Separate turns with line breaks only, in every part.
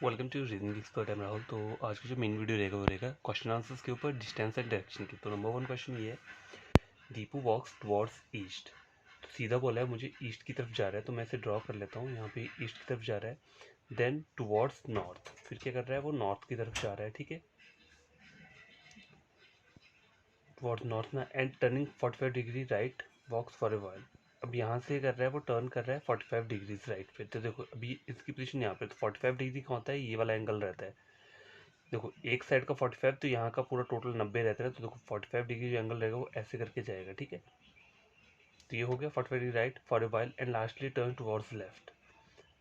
Welcome to reasoning expert. है राहुल। तो आज का जो मेन वीडियो रहेगा वो रहेगा क्वेश्चन आंसर्स के ऊपर डिस्टेंस एंड डायरेक्शन की। तो नंबर 1 क्वेश्चन ये है, दीपू वॉक्स टुवर्ड्स ईस्ट। तो सीधा बोला है मुझे ईस्ट की तरफ जा रहा है, तो मैं इसे ड्रॉ कर लेता हूँ। यहाँ पे ईस्ट की तरफ जा रहा है। देन टुवर्ड्स नॉर्थ, फिर क्या कर रहा है वो नॉर्थ की तरफ जा रहा है, ठीक है, टुवर्ड्स नॉर्थ ना, and turning 45 degree right walks for a while. अब यहाँ से कर रहा है वो टर्न कर रहा है 45 डिग्रीज राइट पे। तो देखो अभी इसकी पोजीशन यहाँ पे, तो 45 डिग्री का होता है ये वाला एंगल रहता है। देखो एक साइड का 45, तो यहाँ का पूरा टोटल 90 रहता है। तो देखो 45 डिग्री जो एंगल रहेगा वो ऐसे करके जाएगा, ठीक है। तो ये हो गया 45 degree right for a while and lastly turn towards left.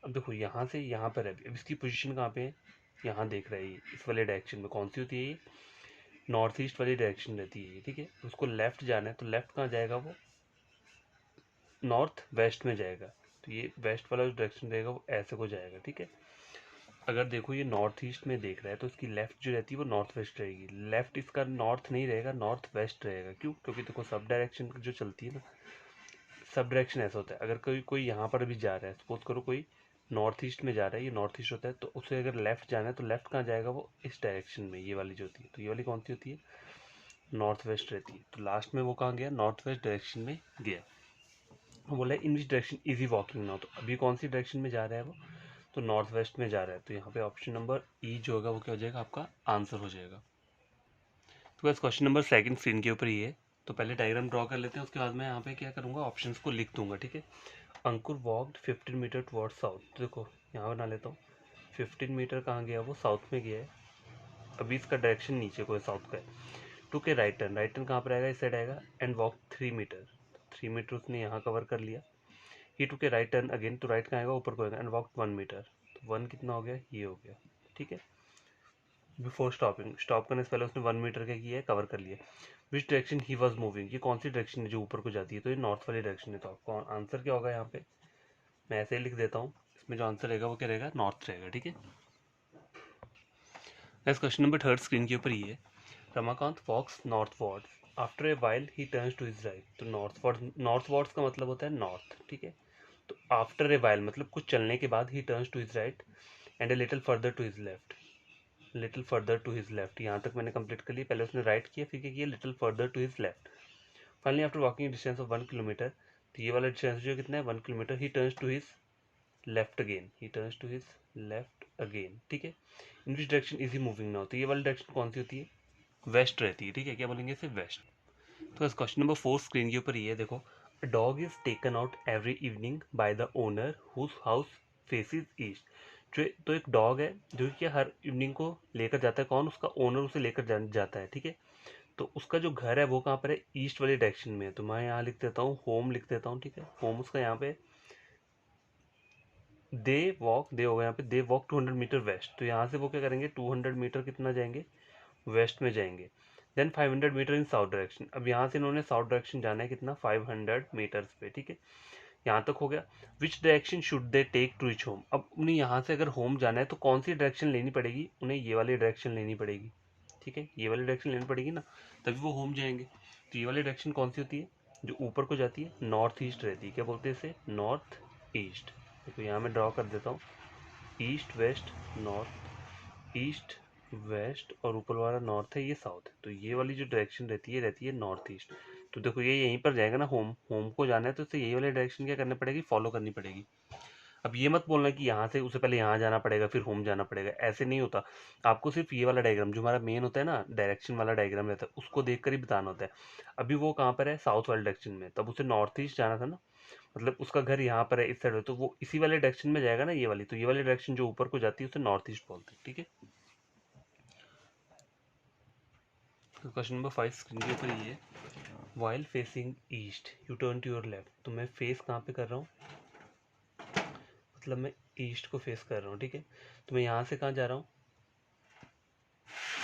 अब देखो यहाँ से यहाँ पर है, अब इसकी पोजीशन कहाँ पे है, यहाँ देख रहा है ये इस वाले डायरेक्शन में। कौन सी होती है ये, नॉर्थ ईस्ट वाली डायरेक्शन रहती है, ठीक है। उसको लेफ्ट जाना है, तो लेफ्ट कहाँ जाएगा वो, नॉर्थ वेस्ट में जाएगा। तो ये वेस्ट वाला जो डायरेक्शन रहेगा वो ऐसे को जाएगा, ठीक है। अगर देखो ये नॉर्थ ईस्ट में देख रहा है, तो इसकी लेफ्ट जो रहती है वो नॉर्थ वेस्ट रहेगी। लेफ्ट इसका नॉर्थ नहीं रहेगा, नॉर्थ वेस्ट रहेगा। क्यों? क्योंकि देखो सब डायरेक्शन जो चलती है ना, सब डायरेक्शन ऐसा होता है। अगर कोई कोई यहाँ पर भी जा रहा है, सपोज करो कोई नॉर्थ ईस्ट में जा रहा है, ये नॉर्थ ईस्ट होता है, तो उसे अगर लेफ्ट जाना है तो लेफ्ट कहाँ जाएगा वो, इस डायरेक्शन में, ये वाली जो होती है। तो ये वाली कौन सी होती है, नॉर्थ वेस्ट रहती है। तो लास्ट में वो कहाँ गया, नॉर्थ वेस्ट डायरेक्शन में गया। बोला in which direction is he walking now. तो अभी कौन सी डायरेक्शन में जा रहा है वो, तो नॉर्थ वेस्ट में जा रहा है। तो यहाँ पे ऑप्शन नंबर ई जो होगा वो क्या हो जाएगा, आपका आंसर हो जाएगा। तो बस क्वेश्चन नंबर सेकंड स्क्रीन के ऊपर ये है। तो पहले डायग्राम ड्रॉ कर लेते हैं, उसके बाद मैं यहाँ पे क्या करूँगा, ऑप्शंस को लिख दूंगा, ठीक है। अंकुर वॉकड 15 मीटर टुवर्ड्स साउथ। तो देखो यहाँ बना लेता हूँ, 15 मीटर कहाँ गया, वो साउथ में गया है। अभी इसका डायरेक्शन नीचे को है, साउथ का है। टू के राइट टर्न, राइट टर्न कहाँ पर आएगा, इस साइड आएगा। एंड वॉक 3 मीटर, 3 मीटर उसने यहाँ कवर कर लिया। ही टू के राइट टर्न अगेन, तो राइट कहाँ आएगा, ऊपर को आएगा। एंड वॉक 1 मीटर, तो 1 कितना हो गया, ये हो गया, ठीक है। बिफोर स्टॉपिंग, स्टॉप करने से पहले उसने 1 मीटर क्या किया है, कवर कर लिया। Which direction he was moving, ये कौन सी डायरेक्शन है जो ऊपर को जाती है, तो ये नॉर्थ वाली डायरेक्शन है। तो आपका आंसर क्या होगा, यहाँ पे मैं ऐसे ही लिख देता हूँ, इसमें जो आंसर रहेगा वो क्या रहेगा, नॉर्थ रहेगा, ठीक है। Next question number third screen के ऊपर ये है, Ramakant walks northwards, after a while he turns to his right. तो नॉर्थ वर्ड्स का मतलब होता है नॉर्थ, ठीक है। तो आफ्टर ए वाइल मतलब कुछ चलने के बाद, he turns to his right and a little further to his left, little further to his left. यहाँ तक मैंने कंप्लीट कर लिया। पहले उसने राइट किया, फिर क्या किया, little further to his left. Finally after walking distance of 1 kilometre, तो ये वाला डिस्टेंस जो कितना है, 1 kilometre, he turns to his left again, he turns to his left again, ठीक है। In which direction is he moving now, तो ये वाली डायरेक्शन कौन सी होती है, वेस्ट रहती है, ठीक है। क्या बोलेंगे इसे, वेस्ट। तो इस क्वेश्चन नंबर 4 स्क्रीन के ऊपर ये है, देखो, dog is taken out every evening by the owner whose house faces east. जो तो एक डॉग है जो कि हर इवनिंग को लेकर जाता है, कौन, उसका ओनर उसे लेकर जाता है, ठीक है। तो उसका जो घर है वो कहाँ पर है, ईस्ट वाली डायरेक्शन में है। तो मैं यहाँ लिख देता हूँ, होम लिख देता हूँ, ठीक है। होम उसका यहाँ पे, दे वॉक, दे होगा यहाँ पे, दे वॉक 200 मीटर वेस्ट। तो यहाँ से वो क्या करेंगे, 200 मीटर कितना जाएंगे, वेस्ट में जाएंगे। देन 500 मीटर इन साउथ डायरेक्शन। अब यहाँ से इन्होंने साउथ डायरेक्शन जाना है, कितना, 500 मीटर्स पे, ठीक है। यहाँ तक हो गया। Which direction should they take to reach home. अब उन्हें यहाँ से अगर होम जाना है तो कौन सी डायरेक्शन लेनी पड़ेगी, उन्हें ये वाली डायरेक्शन लेनी पड़ेगी, ठीक है। ये वाली डायरेक्शन लेनी पड़ेगी ना, तभी वो होम जाएंगे। तो ये वाली डायरेक्शन कौन सी होती है, जो ऊपर को जाती है, नॉर्थ ईस्ट रहती है। क्या बोलते हैं इसे, नॉर्थ ईस्ट। देखो यहाँ मैं ड्रॉ कर देता हूँ, east west north, east west, और ऊपर वाला नॉर्थ है, ये साउथ है। तो ये वाली जो डायरेक्शन रहती है नॉर्थ ईस्ट। तो देखो ये यहीं पर जाएगा ना, होम, होम को जाना है तो इसे यही वाली डायरेक्शन क्या करनी पड़ेगी, फॉलो करनी पड़ेगी। अब ये मत बोलना कि यहाँ से उसे पहले यहाँ जाना पड़ेगा फिर होम जाना पड़ेगा, ऐसे नहीं होता। आपको सिर्फ ये वाला डायग्राम जो हमारा मेन होता है ना, डायरेक्शन वाला डायग्राम रहता है, उसको देख कर ही बताना होता है। अभी वो कहाँ पर है, साउथ वाले डायरेक्शन में, तब उसे नॉर्थ ईस्ट जाना था ना, मतलब उसका घर यहाँ पर है इस साइड, तो वो इसी वाले डायरेक्शन में जाएगा ना, ये वाली। तो ये वाली डायरेक्शन जो ऊपर को जाती है उसे नॉर्थ ईस्ट बोलते हैं, ठीक है। क्वेश्चन नंबर 5 स्क्रीन के ऊपर ये है, while facing east you turn to your left. तो मैं फेस कहाँ पे कर रहा हूँ, मतलब मैं ईस्ट को फेस कर रहा हूँ, ठीक है। तो मैं यहाँ से कहाँ जा रहा हूँ,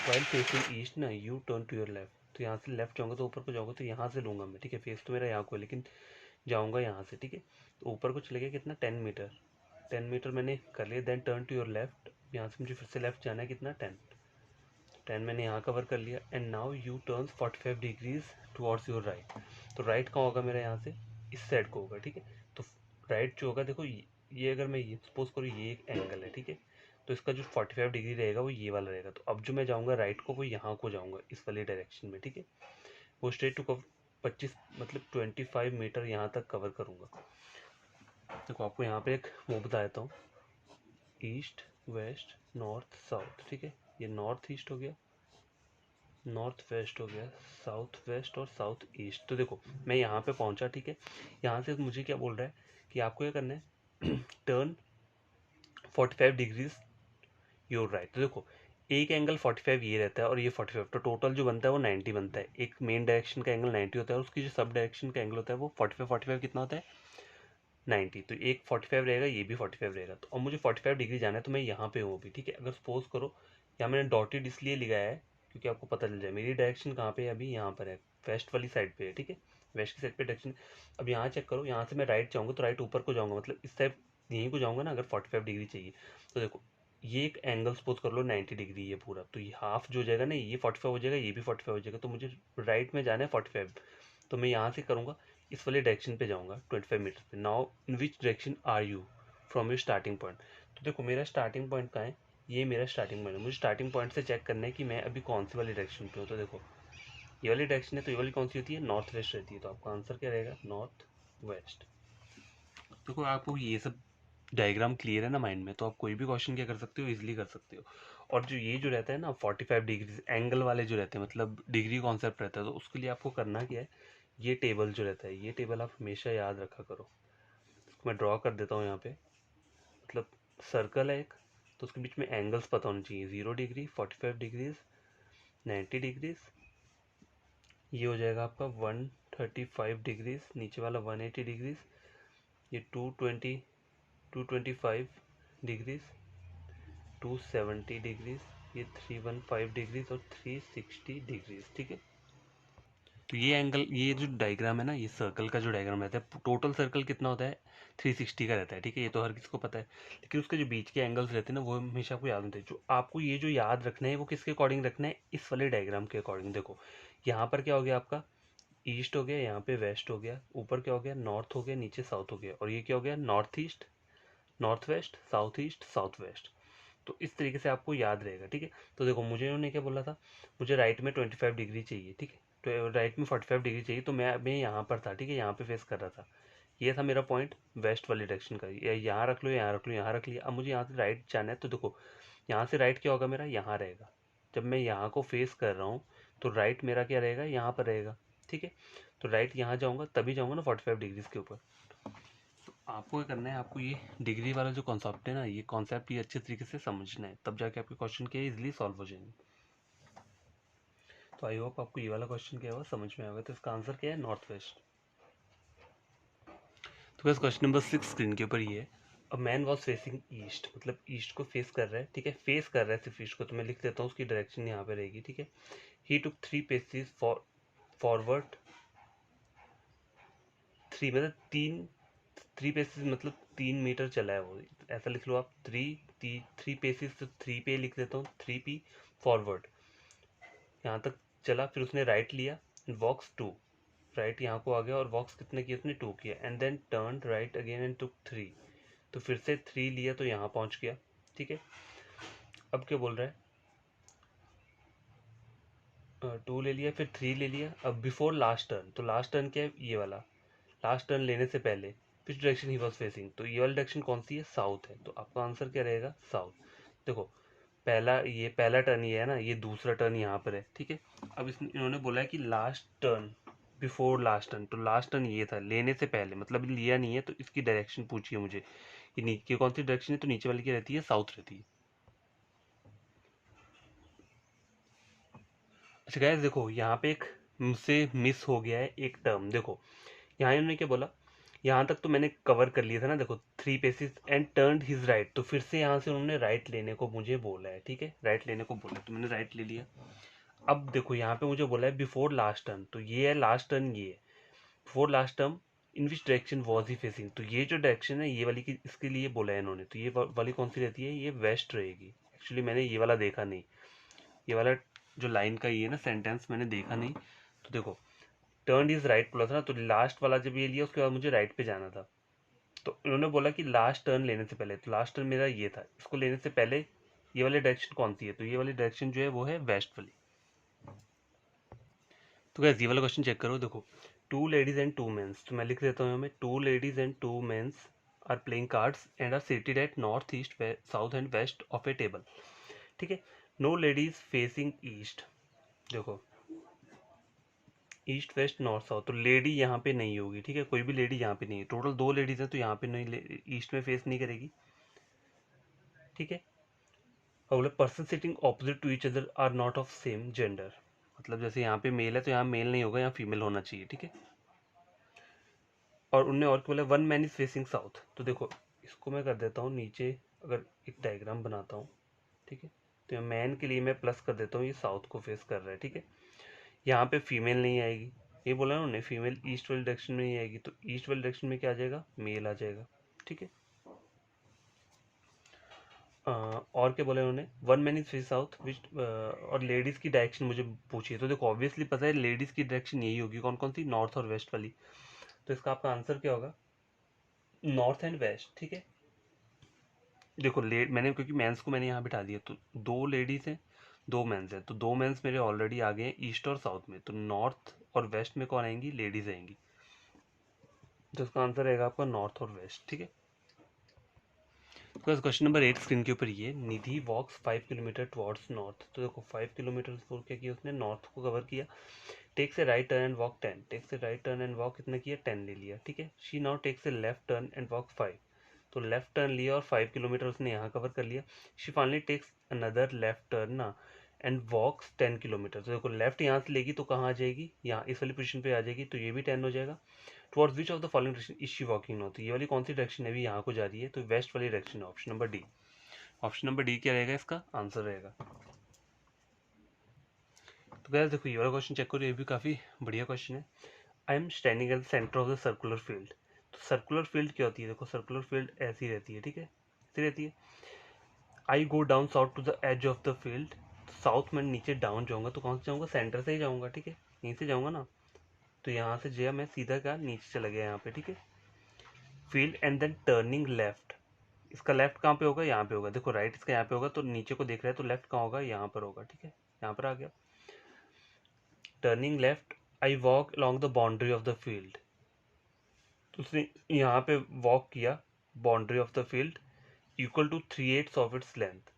वाइल फेसिंग ईस्ट ना, you turn to your left. तो यहाँ से लेफ्ट जाऊँगा तो ऊपर को जाऊँगा, तो यहाँ से लूँगा मैं, ठीक है। फेस तो मेरा यहाँ को है, लेकिन जाऊँगा यहाँ से, ठीक है। तो ऊपर को चले गया कितना, 10 मीटर, 10 मीटर मैंने कर लिया। Then turn to your left, यहाँ से मुझे फिर से लेफ्ट जाना है, कितना, 10 मैंने यहाँ कवर कर लिया। And now you turns 45 degrees towards your right. तो राइट कहाँ होगा मेरा, यहाँ से इस साइड को होगा, ठीक है। तो राइट जो होगा, देखो ये अगर मैं ये सपोज करूँ ये एक एंगल है, ठीक है, तो इसका जो 45 डिग्री रहेगा वो ये वाला रहेगा। तो अब जो मैं जाऊँगा राइट को वो यहाँ को जाऊँगा इस वाली डायरेक्शन में, ठीक है। वो स्ट्रेट टू कवर 25 मतलब 25 मीटर यहाँ तक कवर करूँगा। देखो आपको यहाँ पे एक वो बता देता हूँ, ईस्ट वेस्ट नॉर्थ साउथ, ठीक है। ये नॉर्थ ईस्ट हो गया, नॉर्थ वेस्ट हो गया, साउथ वेस्ट और साउथ ईस्ट। तो देखो मैं यहाँ पे पहुँचा, ठीक है। यहाँ से मुझे क्या बोल रहा है कि आपको क्या करना है, टर्न 45 डिग्रीज योर राइट। तो देखो एक एंगल 45 ये रहता है और ये 45, तो टोटल जो बनता है वो 90 बनता है। एक मेन डायरेक्शन का एंगल 90 होता है और उसकी जो सब डायरेक्शन का एंगल होता है वो 45 कितना होता है 90। तो एक 45 रहेगा, ये भी 45 रहेगा। तो अब मुझे 45 डिग्री जाना है, तो मैं यहाँ पे हूँ अभी, ठीक है। अगर सपोज करो यहाँ मैंने डॉटेड इसलिए लगाया है क्योंकि आपको पता चल जाए मेरी डायरेक्शन कहाँ पे है, अभी यहाँ पर है, वेस्ट वाली साइड पे है, ठीक है। वेस्ट की साइड पे डायरेक्शन। अब यहाँ चेक करो, यहाँ से मैं राइट जाऊँगा तो राइट ऊपर को जाऊँगा, मतलब इस साइड यहीं को जाऊँगा ना, अगर 45 डिग्री चाहिए। तो देखो ये एक एंगल सपोज कर लो 90 डिग्री है पूरा, तो ये हाफ जो हो जाएगा ना, ये 45 हो जाएगा, ये भी 45 हो जाएगा। तो मुझे राइट में जाना है 45, तो मैं यहाँ से करूँगा इस वाले डायरेक्शन पे जाऊँगा 25 मीटर पे। Now in which direction are you from your starting point. तो देखो मेरा स्टार्टिंग पॉइंट कहाँ है, ये मेरा स्टार्टिंग पॉइंट है। मुझे स्टार्टिंग पॉइंट से चेक करना है कि मैं अभी कौन सी वाली डायरेक्शन पे हूँ। तो देखो ये वाली डायरेक्शन है, तो ये वाली कौन सी होती है, नॉर्थ वेस्ट रहती है। तो आपका आंसर क्या रहेगा, नॉर्थ वेस्ट। देखो आपको ये सब डायग्राम क्लियर है ना माइंड में, तो आप कोई भी क्वेश्चन क्या कर सकते हो, इजीली कर सकते हो। और जो ये जो रहता है ना 45 डिग्री एंगल वाले जो रहते हैं, मतलब डिग्री कॉन्सेप्ट रहता है, तो उसके लिए आपको करना क्या है, ये टेबल जो रहता है, ये टेबल आप हमेशा याद रखा करो। मैं ड्रॉ कर देता हूँ यहाँ पे, मतलब सर्कल है एक, तो उसके बीच में एंगल्स पता होने चाहिए, 0 डिग्री, 45 डिग्रीज, 90 डिग्रीज, ये हो जाएगा आपका 135 डिग्रीज, नीचे वाला 180 डिग्रीज, ये 225 डिग्रीज, 270 डिग्रीज, ये 315 डिग्रीज और 360 डिग्रीज, ठीक है। तो ये एंगल, ये जो डायग्राम है ना, ये सर्कल का जो डायग्राम रहता है, टोटल सर्कल कितना होता है 360 का रहता है, ठीक है। ये तो हर किसी को पता है, लेकिन उसके जो बीच के एंगल्स रहते हैं ना वो हमेशा आपको याद होते हैं। जो आपको ये जो याद रखना है वो किसके अकॉर्डिंग रखना है, इस वाले डायग्राम के अकॉर्डिंग। देखो यहाँ पर क्या हो गया आपका, ईस्ट हो गया, यहाँ पे वेस्ट हो गया, ऊपर क्या हो गया, नॉर्थ हो गया, नीचे साउथ हो गया, और ये क्या हो गया, north east, north west, south east, south west. तो इस तरीके से आपको याद रहेगा, ठीक है। तो देखो मुझे उन्होंने क्या बोला था, मुझे राइट में 25 डिग्री चाहिए, ठीक है, तो राइट में 45 डिग्री चाहिए, तो मैं यहाँ पर था, ठीक है, यहाँ पे फेस कर रहा था। ये था मेरा पॉइंट वेस्ट वाली डायरेक्शन का, या यहाँ रख लो, यहाँ रख लो, यहाँ रख लिया। अब मुझे यहाँ से राइट जाना है, तो देखो यहाँ से राइट क्या होगा मेरा, यहाँ रहेगा। जब मैं यहाँ को फेस कर रहा हूँ तो राइट मेरा क्या रहेगा, यहाँ पर रहेगा, ठीक है। तो राइट यहाँ जाऊँगा तभी जाऊँगा ना 45 डिग्रीज के ऊपर। आपको क्या करना है, आपको ये डिग्री वाला जो कॉन्सेप्ट है ना, ये कॉन्सेप्ट ये अच्छे तरीके से समझना है, तब जाके आपके क्वेश्चन क्या इजीली सॉल्व हो जाएंगे। तो आई होप आपको ये वाला क्वेश्चन क्या होगा समझ में आएगा। तो इसका आंसर क्या है, नॉर्थ वेस्ट। तो बस क्वेश्चन नंबर 6 स्क्रीन के ऊपर ये है, a man was facing east, मतलब ईस्ट को फेस कर रहा है, ठीक है, फेस कर रहा है सिर्फ ईस्ट को, तो मैं लिख देता हूँ उसकी डायरेक्शन यहाँ पे रहेगी, ठीक है। ही टुक 3 पेसेस फॉरवर्ड, 3 मतलब 3 पेसेस मतलब 3 मीटर चला है वो, ऐसा लिख लो आप। 3 पेसेस, तो 3 पे लिख देता हूँ, 3 P फॉरवर्ड, यहाँ तक चला, फिर उसने राइट लिया, वॉक्स 2, राइट यहाँ को आ गया, और वॉक्स कितने किए उसने, 2 किया, and then turn right again and took 3, तो फिर से 3 लिया तो यहाँ पहुँच गया, ठीक है। अब क्या बोल रहा है, 2 ले लिया, फिर 3 ले लिया। अब बिफोर लास्ट टर्न, तो लास्ट टर्न क्या है, ये वाला, लास्ट टर्न लेने से पहले which direction he was facing, तो ये वाली डायरेक्शन कौन सी है, साउथ है, तो आपका आंसर क्या रहेगा, साउथ। देखो पहला टर्न ये है ना, ये दूसरा टर्न यहाँ पर है, ठीक है। अब इन्होंने बोला है कि last turn before last turn, तो लास्ट टर्न ये था लेने से पहले, मतलब लिया नहीं है, तो इसकी डायरेक्शन पूछिए मुझे, ये नीचे कौन सी डायरेक्शन है, तो नीचे वाली क्या रहती है, साउथ रहती है। अच्छा गाइस देखो यहाँ पे एक मुझसे मिस हो गया है एक टर्म। देखो यहाँ इन्होंने क्या बोला, यहाँ तक तो मैंने कवर कर लिया था ना, देखो 3 paces and turn his right, तो फिर से यहाँ से उन्होंने राइट लेने को मुझे बोला है, ठीक है, राइट लेने को बोला, तो मैंने राइट ले लिया। अब देखो यहाँ पे मुझे बोला है बिफोर लास्ट टर्न, तो ये है लास्ट टर्न, ये है before last turn, in which direction was he facing, तो ये जो डायरेक्शन है ये वाली की, इसके लिए बोला है इन्होंने, तो ये वाली कौन सी रहती है, ये वेस्ट रहेगी। एक्चुअली मैंने ये वाला देखा नहीं, ये वाला जो लाइन का ये है ना सेंटेंस मैंने देखा नहीं। तो देखो टर्न इज राइट बोला था ना, तो लास्ट वाला जब ये लिया उसके बाद मुझे राइट पे जाना था, तो उन्होंने बोला कि लास्ट टर्न लेने से पहले, तो लास्ट टर्न मेरा ये था, इसको लेने से पहले ये वाली डायरेक्शन कौन सी है, तो ये वाली डायरेक्शन जो है वो है वेस्ट वाली। तो गाइस ये वाला क्वेश्चन चेक करो, देखो 2 लेडीज एंड 2 मेंस, तो मैं लिख देता हूँ हमें 2 ladies and 2 mens are playing cards and are seated at north east south and west of a table. ठीक है, नो लेडीज फेसिंग ईस्ट, देखो ईस्ट वेस्ट नॉर्थ साउथ, तो लेडी यहाँ पे नहीं होगी। ठीक है, कोई भी लेडी यहाँ पे नहीं है, टोटल 2 लेडीज हैं तो यहाँ पे नहीं, ईस्ट में फेस नहीं करेगी। ठीक है, और बोले person sitting opposite to each other are not of same gender, मतलब जैसे यहाँ पे मेल है तो यहाँ मेल नहीं होगा, यहाँ फीमेल होना चाहिए। ठीक है, और उनने और क्या बोला, 1 मैन इज फेसिंग साउथ, तो देखो इसको मैं कर देता हूँ नीचे, अगर एक डायग्राम बनाता हूँ। ठीक है, तो मैन के लिए मैं प्लस कर देता हूँ, ये साउथ को फेस कर रहा है। ठीक है, यहाँ पे फीमेल नहीं आएगी, ये बोला ना उन्होंने फीमेल ईस्ट वाली डायरेक्शन में नहीं आएगी, तो ईस्ट वाली डायरेक्शन में क्या आ जाएगा, मेल आ जाएगा। ठीक है, और क्या बोला उन्होंने, 1 मैन इज फेस साउथ विच, और लेडीज की डायरेक्शन मुझे पूछी है, तो देखो ऑब्वियसली पता है लेडीज की डायरेक्शन यही होगी, कौन कौन सी, नॉर्थ और वेस्ट वाली। तो इसका आपका आंसर क्या होगा, नॉर्थ एंड वेस्ट। ठीक है, देखो मैंने क्योंकि मेंस को मैंने यहाँ बिठा दिया, तो 2 लेडीज हैं 2 मेंस हैं, तो 2 मेंस मेरे ऑलरेडी आ गए हैं ईस्ट और साउथ में, तो नॉर्थ और वेस्ट में कौन आएंगी, लेडीज आएंगी। तो इसका आंसर रहेगा आपका नॉर्थ और वेस्ट। ठीक है, तो क्वेश्चन नंबर 8 स्क्रीन के ऊपर ये, निधि वॉक्स 5 किलोमीटर टुवर्ड्स नॉर्थ, तो देखो 5 किलोमीटर को क्या किया उसने, नॉर्थ को कवर किया। Takes a right turn and walk 10, takes a right turn and walk कितना किया, 10 ले लिया। ठीक है, she now takes a left turn and walk 5, तो लेफ्ट टर्न लिया और 5 किलोमीटर उसने यहाँ कवर कर लिया। She finally takes another left turn ना एंड वॉक्स 10 किलोमीटर, तो देखो लेफ्ट यहाँ से लेगी तो कहाँ आ जाएगी, यहाँ इस वाली पोजीशन पे आ जाएगी, तो ये भी 10 हो जाएगा। Towards which of the following direction is she walking now, तो ये वाली कौन सी डायरेक्शन है, अभी यहाँ को जा रही है, तो वेस्ट वाली डायरेक्शन है, option number D. Option number D क्या रहेगा इसका आंसर रहेगा। तो गाइस देखो ये वाला क्वेश्चन चेक करो, ये भी काफ़ी बढ़िया क्वेश्चन है। I am standing at the centre of the circular field, तो सर्कुलर फील्ड क्या होती है, देखो सर्कुलर फील्ड ऐसी रहती है। ठीक है, ऐसी रहती है। I go down south to the edge of the field, तो साउथ में नीचे डाउन जाऊंगा, तो कहाँ से जाऊंगा, सेंटर से ही जाऊंगा। ठीक है, यहीं से जाऊंगा ना, तो यहाँ से जो मैं सीधा का नीचे चला गया यहाँ पे। ठीक है, field and then turning left, इसका लेफ्ट कहाँ पे होगा, यहाँ पे होगा। देखो राइट इसका यहाँ पे होगा, तो नीचे को देख रहा है तो लेफ्ट कहाँ होगा, यहाँ पर होगा। ठीक है, यहाँ पर आ गया। Turning left, I walk along the boundary of the field, तो उसने यहाँ पे वॉक किया boundary of the field equal to 3/8 of its length.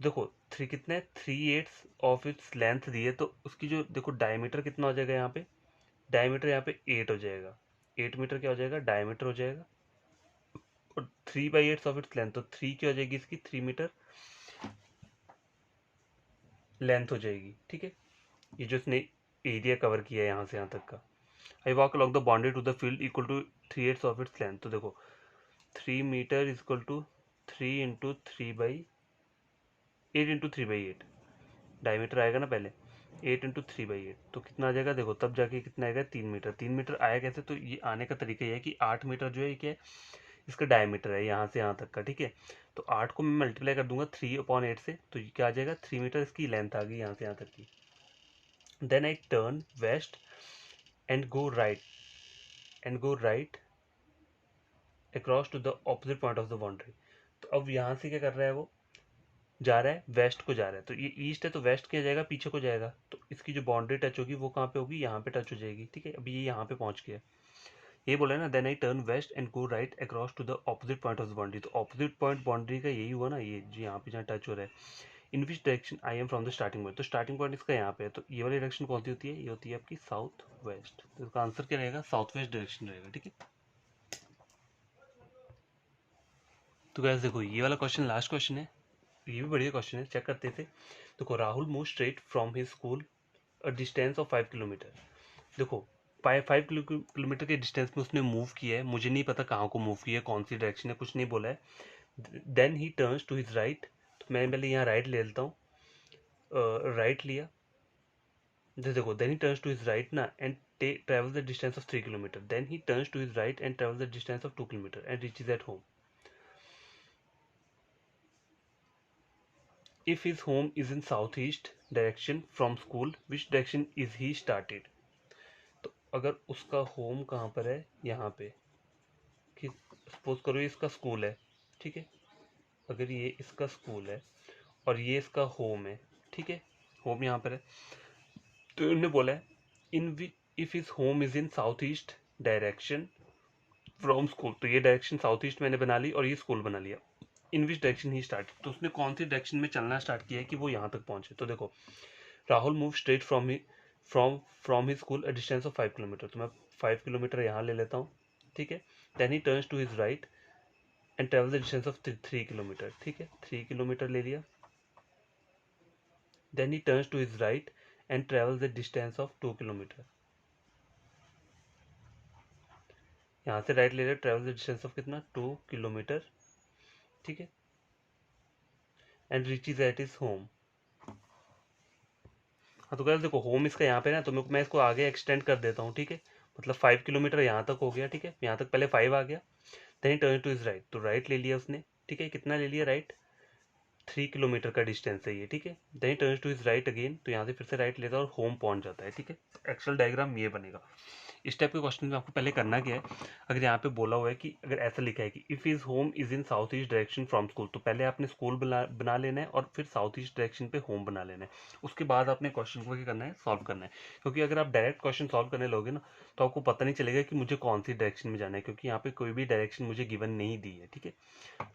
देखो थ्री कितना है, 3/8 ऑफ इट्स लेंथ दी है, तो उसकी जो देखो डायमीटर कितना हो जाएगा यहाँ पे, डायमीटर यहाँ पे 8 हो जाएगा, 8 मीटर क्या हो जाएगा, डायमीटर हो जाएगा। और 3/8 ऑफ इट्स लेंथ, तो 3 क्या हो जाएगी इसकी, 3 मीटर लेंथ हो जाएगी। ठीक है, ये जो इसने एरिया कवर किया है यहाँ से यहाँ तक का। I walk along the boundary to the field equal to 3/8 of its length, तो देखो 3 metre is equal to 8 into 3/8, diameter आएगा ना पहले, 8 इंटू 3/8, तो कितना आ जाएगा, देखो तब जाके कितना आएगा, 3 मीटर। 3 मीटर आया कैसे, तो ये आने का तरीका ये है कि 8 मीटर जो है क्या है, इसका डायमीटर है यहाँ से यहाँ तक का। ठीक है, तो 8 को मैं मल्टीप्लाई कर दूंगा 3/8 से, तो ये क्या आ जाएगा, 3 मीटर इसकी लेंथ आ गई यहाँ से यहाँ तक की। Then I turn west and go right across to the opposite point of the boundary, तो अब यहाँ से क्या कर रहा है, वो जा रहा है वेस्ट को जा रहा है, तो ये ईस्ट है तो वेस्ट क्या जाएगा, पीछे को जाएगा, तो इसकी जो बाउंड्री टच होगी वो कहाँ पे होगी, यहाँ पे टच हो जाएगी। ठीक है, अभी ये यहाँ पे पहुंच गया, ये बोला है ना, then I turn west and go right across to the opposite point of the boundary, तो ऑपोजिट पॉइंट बाउंड्री का यही हुआ ना, ये जो यहाँ पे जहाँ टच हो रहा है। In which direction I am from the starting point, तो स्टार्टिंग पॉइंट इसका यहाँ पे है, तो ये वाली डायरेक्शन कौन सी होती है, ये होती है आपकी साउथ वेस्ट, तो इसका आंसर क्या रहेगा, साउथ वेस्ट डायरेक्शन रहेगा। ठीक है, तो गैस देखो ये वाला क्वेश्चन लास्ट क्वेश्चन है, ये भी बढ़िया क्वेश्चन है, चेक करते थे। देखो Rahul move straight from his school a distance of 5 kilometre, देखो 5 किलोमीटर के डिस्टेंस में उसने मूव किया है, मुझे नहीं पता कहाँ को मूव किया है, कौन सी डायरेक्शन है, कुछ नहीं बोला है। Then he turns to his right, तो मैं पहले यहाँ राइट ले लेता हूँ, राइट लिया, देखो then he turns to his right ना and travel the distance of 3 kilometre, then he turns to his right and travel the distance of 2 kilometre and reaches at home. If his home is in southeast direction from school, which direction is he started? तो अगर उसका home कहाँ पर है, यहाँ पे, कि suppose करो ये इसका स्कूल है, ठीक है, अगर ये इसका स्कूल है और ये इसका होम है, ठीक है, होम यहाँ पर है, तो उन्होंने बोला है in if his home is in south east direction from school, तो ये डायरेक्शन साउथ ईस्ट मैंने बना ली और ये स्कूल बना लिया। इन विच डायरेक्शन ही स्टार्ट, तो उसने कौन सी डायरेक्शन में चलना स्टार्ट किया है कि वो यहाँ तक पहुंचे। तो देखो Rahul move straight from his school a distance of 5 kilometre, तो मैं 5 किलोमीटर यहाँ ले लेता हूँ, ठीक है। Then he turns to his right and travel the distance of 3 kilometre, ठीक है, 3 किलोमीटर ले लिया। Then he turns to his right and travel the distance of 2 kilometre, यहाँ से राइट ले लिया, ट्रेवल द डिस्टेंस ऑफ कितना 2 किलोमीटर, ठीक है, and reaches at his home. हाँ तो गाइस देखो होम इसका यहाँ पे ना, तो मैं इसको आगे एक्सटेंड कर देता हूँ, ठीक है, मतलब 5 किलोमीटर यहाँ तक हो गया, ठीक है, यहाँ तक पहले 5 आ गया। Then turn to his right, तो राइट ले लिया उसने, ठीक है, कितना ले लिया राइट, 3 किलोमीटर का डिस्टेंस है ये, ठीक है। Then turn to his right again, तो यहाँ से फिर से राइट लेता है और होम पहुंच जाता है, ठीक है। एक्चुअल डायग्राम ये बनेगा। इस टाइप के क्वेश्चन में आपको पहले करना क्या है, अगर यहाँ पे बोला हुआ है कि अगर ऐसा लिखा है कि if is home is in south east direction from school, तो पहले आपने स्कूल बना लेना है और फिर साउथ ईस्ट डायरेक्शन पे होम बना लेना है। उसके बाद आपने क्वेश्चन को क्या करना है, सॉल्व करना है। क्योंकि अगर आप डायरेक्ट क्वेश्चन सॉल्व करने लोगे ना, तो आपको पता नहीं चलेगा कि मुझे कौन सी डायरेक्शन में जाना है, क्योंकि यहाँ पे कोई भी डायरेक्शन मुझे गिवन नहीं दी है, ठीक है।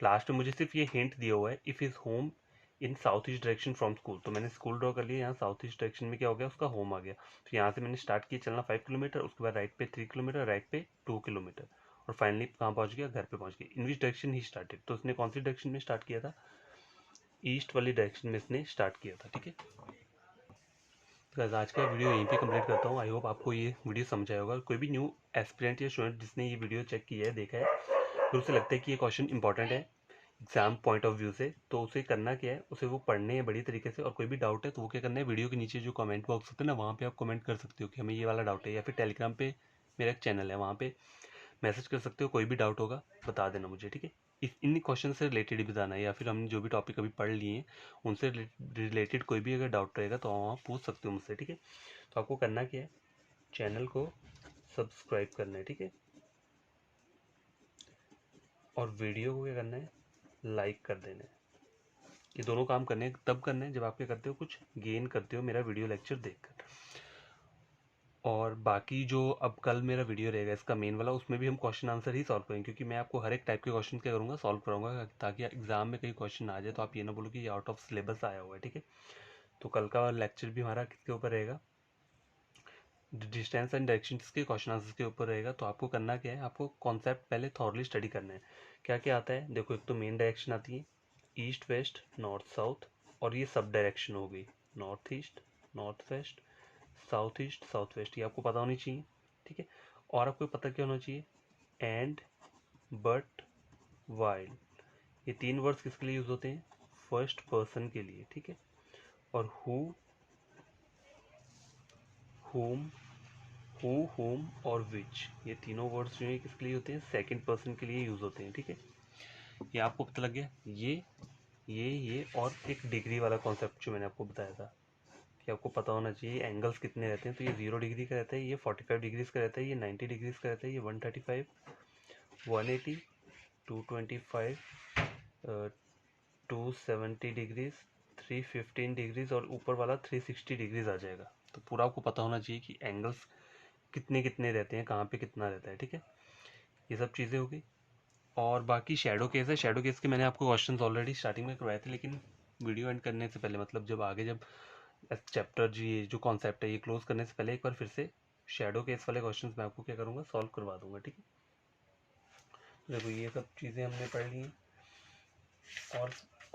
लास्ट में मुझे सिर्फ ये हिंट दिया हुआ है if is home in south east direction from school, तो मैंने स्कूल ड्रॉ कर लिया, यहाँ साउथ ईस्ट डायरेक्शन में क्या हो गया, उसका होम आ गया। तो यहाँ से मैंने स्टार्ट किया चलना 5 किलोमीटर, उसके बाद राइट पे 3 किलोमीटर, राइट पे 2 किलोमीटर, और फाइनली कहाँ पहुँच गया, घर पे पहुँच गया। इन विच डायरेक्शन ही स्टार्टेड, तो उसने कौन सी डायरेक्शन में स्टार्ट किया था, ईस्ट वाली डायरेक्शन में इसने स्टार्ट किया था, ठीक है। तो आज का वीडियो यहीं पे कंप्लीट करता हूँ। आई होप आपको ये वीडियो समझ आया होगा। कोई भी न्यू एस्पिरेंट या स्टूडेंट जिसने ये वीडियो चेक किया है, देखा है, फिर उसे लगता है कि ये क्वेश्चन इंपॉर्टेंट है एग्जाम पॉइंट ऑफ व्यू से, तो उसे करना क्या है, उसे वो पढ़ने हैं बड़ी तरीके से। और कोई भी डाउट है तो वो क्या करना है, वीडियो के नीचे जो कमेंट बॉक्स होता है ना, वहाँ पे आप कमेंट कर सकते हो कि हमें ये वाला डाउट है, या फिर टेलीग्राम पे मेरा एक चैनल है, वहाँ पे मैसेज कर सकते हो। कोई भी डाउट होगा बता देना मुझे, ठीक है। इन क्वेश्चन से रिलेटेड ही बताना है, या फिर हमने जो भी टॉपिक अभी पढ़ लिए हैं उनसे रिलेटेड कोई भी अगर डाउट रहेगा तो वहाँ पूछ सकते हो मुझसे, ठीक है। तो आपको करना क्या है, चैनल को सब्सक्राइब करना है, ठीक है, और वीडियो को क्या करना है, लाइक कर देना है। ये दोनों काम करने तब करने हैं जब आप क्या करते हो, कुछ गेन करते हो मेरा वीडियो लेक्चर देखकर। और बाकी जो अब कल मेरा वीडियो रहेगा इसका मेन वाला, उसमें भी हम क्वेश्चन आंसर ही सॉल्व करेंगे, क्योंकि मैं आपको हर एक टाइप के क्वेश्चन क्या करूँगा, सॉल्व कराऊंगा, ताकि एग्जाम में कई क्वेश्चन आ जाए तो आप ये ना बोलो कि ये आउट ऑफ सिलेबस आया हुआ है, ठीक है। तो कल का लेक्चर भी हमारा किसके ऊपर रहेगा, डिस्टेंस एंड डायरेक्शन के क्वेश्चन आंसर के ऊपर रहेगा। तो आपको करना क्या है, आपको कॉन्सेप्ट पहले थॉरली स्टडी करना है। क्या क्या आता है देखो, एक तो मेन डायरेक्शन आती है ईस्ट वेस्ट नॉर्थ साउथ, और ये सब डायरेक्शन हो गई north east north west south west, ये आपको पता होनी चाहिए, ठीक है। और आपको पता क्या होना चाहिए, एंड, बट, वाइल, ये 3 वर्ड्स किसके लिए यूज होते हैं, फर्स्ट पर्सन के लिए, ठीक है। और हु, होम, होम और विच, ये तीनों वर्ड्स जो है किसके लिए होते हैं, सेकंड पर्सन के लिए यूज होते हैं, ठीक है। ये आपको पता लग गया। ये और एक डिग्री वाला कॉन्सेप्ट जो मैंने आपको बताया था कि आपको पता होना चाहिए एंगल्स कितने रहते हैं। तो ये 0 डिग्री का रहता है, ये 45 डिग्रीज का रहता है, ये 90 डिग्रीज का रहता है, ये 135, 180, 225, 270 डिग्रीज, 315 डिग्रीज, और ऊपर वाला 360 डिग्रीज आ जाएगा। तो पूरा आपको पता होना चाहिए कि एंगल्स कितने कितने रहते हैं, कहाँ पे कितना रहता है, ठीक है। ये सब चीज़ें होगी। और बाकी शेडो केस है, शेडो केस के मैंने आपको क्वेश्चंस ऑलरेडी स्टार्टिंग में करवाए थे, लेकिन वीडियो एंड करने से पहले, मतलब जब आगे जब चैप्टर जी ये जो कॉन्सेप्ट है ये क्लोज करने से पहले एक बार फिर से शेडो केस वाले क्वेश्चंस मैं आपको क्या करूँगा, सॉल्व करवा दूंगा, ठीक है। देखो ये सब चीज़ें हमने पढ़ ली हैं,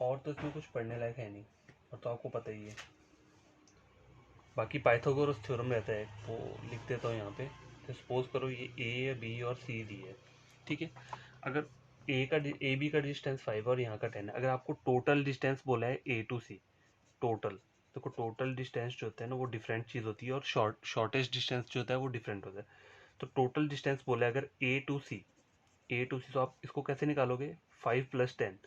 और तो इसमें कुछ पढ़ने लायक है नहीं, और तो आपको पता ही है। बाकी पाइथागोरस थ्योरम रहता है, वो लिख देता हूँ यहाँ पे। तो सपोज करो ये ए, बी और सी दी है, ठीक है। अगर ए बी का डिस्टेंस 5 और यहाँ का 10 है, अगर आपको टोटल डिस्टेंस बोला है ए टू सी, टोटल, देखो टोटल डिस्टेंस जो होता है ना वो डिफरेंट चीज़ होती है, और शॉर्टेस्ट डिस्टेंस जो होता है वो डिफरेंट होता है। तो टोटल डिस्टेंस बोला है अगर ए टू सी, तो आप इसको कैसे निकालोगे, 5 + 10,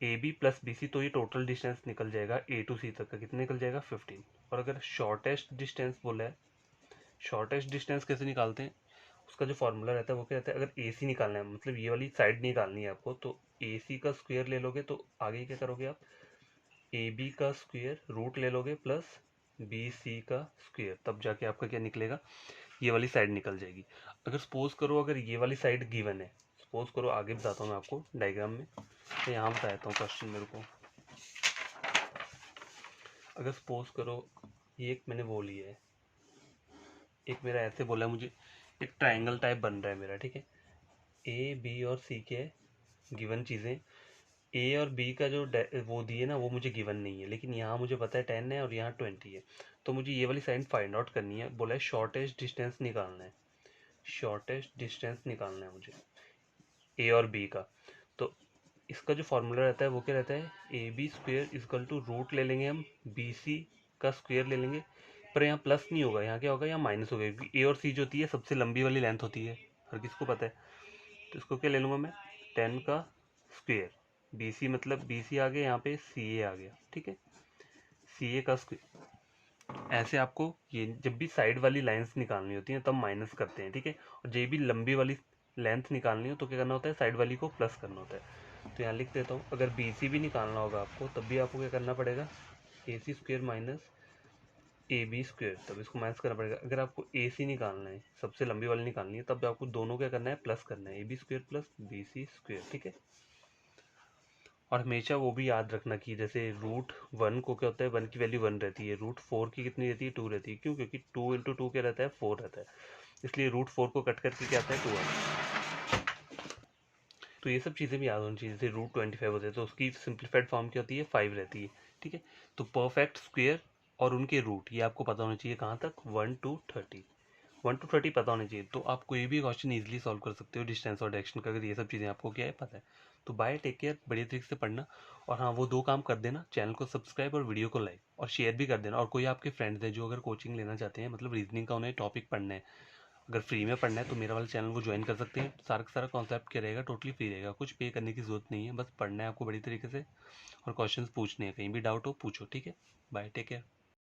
A B plus B C, तो ये टोटल डिस्टेंस निकल जाएगा ए टू सी तक का, कितना निकल जाएगा 15। और अगर शॉर्टेस्ट डिस्टेंस बोला है, शॉर्टेस्ट डिस्टेंस कैसे निकालते हैं, उसका जो फॉर्मूला रहता है वो क्या रहता है, अगर ए सी निकालना है, मतलब ये वाली साइड निकालनी है आपको, तो ए सी का स्क्वायर ले लोगे, तो आगे क्या करोगे आप, ए बी का स्क्वायर रूट ले लोगे प्लस बी सी का स्क्वायर, तब जाके आपका क्या निकलेगा, ये वाली साइड निकल जाएगी। अगर सपोज करो अगर ये वाली साइड गिवन है, सपोज करो, आगे बताता हूँ मैं आपको डायग्राम में, तो यहाँ बता देता हूँ क्वेश्चन मेरे को। अगर सपोज करो ये एक मैंने वो लिया है, एक मेरा ऐसे बोला है मुझे, एक ट्राइंगल टाइप बन रहा है मेरा, ठीक है, ए बी और सी के गिवन चीज़ें, ए और बी का जो वो दिए ना वो मुझे गिवन नहीं है, लेकिन यहाँ मुझे पता है 10 है और यहाँ 20 है, तो मुझे ये वाली साइड फाइंड आउट करनी है। बोला है शॉर्टेस्ट डिस्टेंस निकालना है, शॉर्टेस्ट डिस्टेंस निकालना है मुझे ए और बी का। तो इसका जो फॉर्मूला रहता है वो क्या रहता है, A B square equal to root ले लेंगे हम बी सी का स्क्वेयर ले लेंगे, पर यहाँ प्लस नहीं होगा, यहाँ क्या होगा, यहाँ माइनस होगा, क्योंकि ए और सी जो होती है सबसे लंबी वाली लेंथ होती है, हर किसको पता है। तो इसको क्या ले लूँगा मैं, 10 का स्क्वेयर, बी सी मतलब बी सी आ गया, यहाँ पे सी ए आ गया, ठीक है, सी ए का स्क्वेयर। ऐसे आपको ये जब भी साइड वाली लाइंस निकालनी होती हैं तब माइनस करते हैं, ठीक है, और जब भी लंबी वाली लेंथ निकालनी हो तो क्या करना होता है, साइड वाली को प्लस करना होता है। तो यहाँ लिख देता हूँ, अगर बी सी भी निकालना होगा आपको तब भी आपको क्या करना पड़ेगा, A C square minus A B square, तब इसको माइनस करना पड़ेगा। अगर आपको ए सी निकालना है, सबसे लंबी वाली निकालनी है, तब आपको दोनों क्या करना है, प्लस करना है, A B square plus B C square, ठीक है। और हमेशा वो भी याद रखना कि जैसे रूट वन को क्या होता है, वन की वैल्यू वन रहती है, रूट फोर की कितनी रहती है, टू रहती है, क्यों, क्योंकि टू इंटू टू क्या रहता है, फोर रहता है, इसलिए रूट फोर को कट करके क्या आता है, टू आता है। तो ये सब चीज़ें भी याद होनी चाहिए, जैसे रूट 25 होते हैं तो उसकी सिंप्लीफाइड फॉर्म क्या होती है, 5 रहती है, ठीक है। तो परफेक्ट स्क्वेयर और उनके रूट ये आपको पता होना चाहिए, कहाँ तक, 1 to 30, 1 to 30 पता होना चाहिए, तो आप कोई भी क्वेश्चन इजीली सॉल्व कर सकते हो डिस्टेंस और डायरेक्शन का, अगर ये सब चीज़ें आपको क्या है पता है। तो बाय, टेक केयर, बढ़िया तरीके से पढ़ना, और हाँ वो दो काम कर देना, चैनल को सब्सक्राइब और वीडियो को लाइक और शेयर भी कर देना। और कोई आपके फ्रेंड्स हैं जो अगर कोचिंग लेना चाहते हैं, मतलब रीजनिंग का उन्हें टॉपिक पढ़ना है, अगर फ्री में पढ़ना है तो मेरा वाला चैनल वो ज्वाइन कर सकते हैं। सारा का सारा कॉन्सेप्ट क्या रहेगा, टोटली फ्री रहेगा, कुछ पे करने की जरूरत नहीं है, बस पढ़ना है आपको बड़ी तरीके से और क्वेश्चंस पूछने हैं, कहीं भी डाउट हो पूछो, ठीक है। Bye, take care.